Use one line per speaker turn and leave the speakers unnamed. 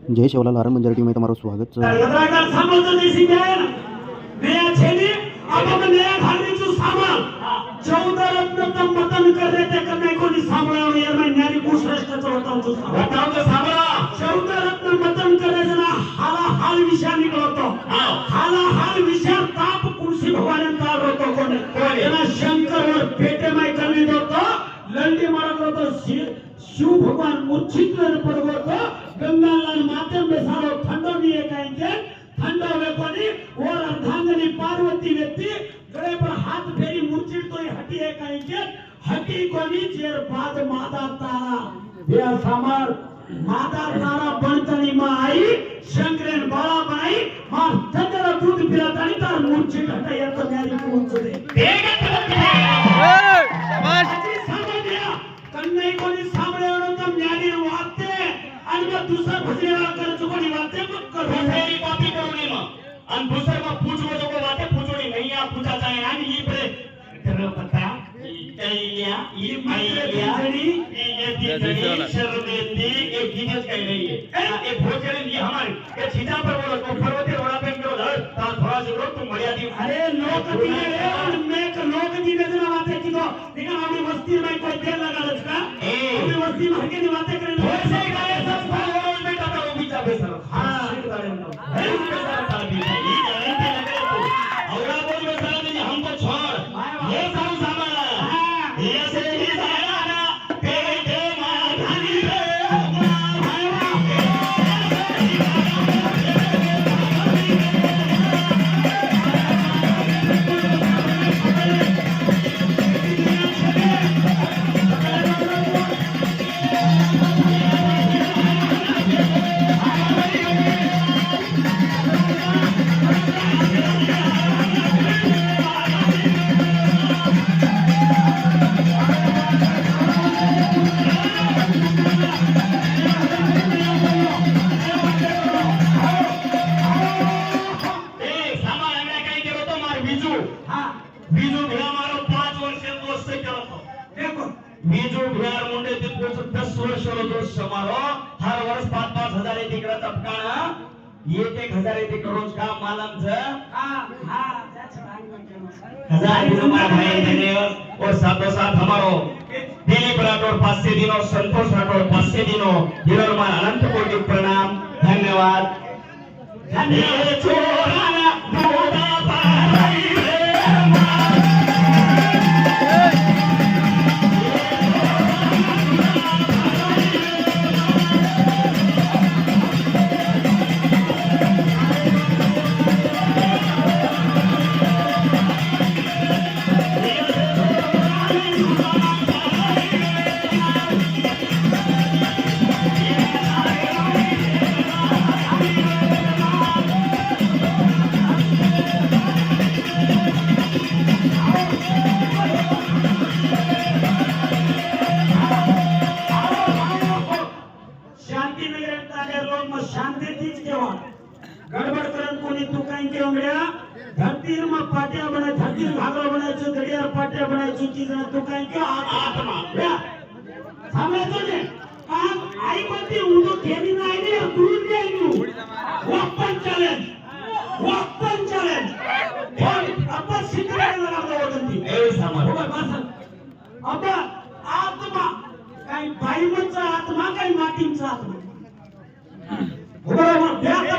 जय Shivlal आरम Banjara team में तुम्हारा स्वागत है।
शिव भगवान मूर्छित पड़बो गंगालाल माते में सारो ठंडो नहीं कहेंगे ठंडो वे कोनी और अर्धांगिनी पार्वती व्यक्ति गले पर हाथ फेरी मूर्छित तो हटी है कहेंगे हटी कोनी जेर बाद माता तारा या समार माता तारा बनतनी में आई शंकरन बाला बनाई मां चंद्र दूध पिला तनी तार मूर्छित हटाई तो मेरी कौन से देगा शाबाश कन्नई कोनी सामने वालों का न्याय वाते आणि मग दुसरा भजनेला कर चुकोनी वाते मग कर फेरी कॉपी करूनी मग आणि दुसरा मग पूछो जो को वाते पूछोनी नहीं आ पूछा जाए आणि ये पे करो पता इटालिया ये माइलिया ये दिजनी शर्मेंदी एक गिनस कह रही है ये भोजन ये हमारे ये सीधा पर बोलो तो पर्वते रोड़ा पे करो धर ता थोड़ा से लोग तुम मर्यादा अरे लोग दिए और मैं लोग दिए जना वाते की तो लेकिन हमें मस्ती में कोई देर लगा रखा हमें मस्ती में हके बातें करें वैसे गाय सब फॉलोअर में टका वो भी चाबे सर हां सीट गाड़ी में है इसके साथ ताबी है ये गारंटी लगे तो औरा बोल में सारा दिन हमको छोड़ ये सब सामान हां ये से ही सारा पे दे माधनी रे बीजू भिड़ा मारो 5 वर्ष दोस्त से क्या तो देखो बीजू भिड़ा मुंडे ते 10 वर्ष दोस्त समारो हर वर्ष 5-5 हजार तिकडे टपकाना 1-1 ते करोड का मालम छ हां that's हजार दिनों भाई देने और साथों साथ हमारो दिलीप राठौर 500 दिनों संतोष राठौर 500 दिनों हिरोमान अनंत कोटि प्रणाम धन्यवाद धन्यवाद छोराना मोदा पाराई गड़बड़ करन कोनी तू काई के ओंगड्या धरतीर में पाटिया बना धरतीर घाघरा बनायचो गडियार पाटिया बनायचो चीज तू काई के आत्मा सामने तो ने काम आई कोणती उडू केली नाही ने दूर दे न्यू वॉकपन चॅलेंज और अपन शिकरायला लागलो होती ए सामर हो बस अब आत्मा काही बाईचा आत्मा काही मातीचा आत्मा हो बरोबर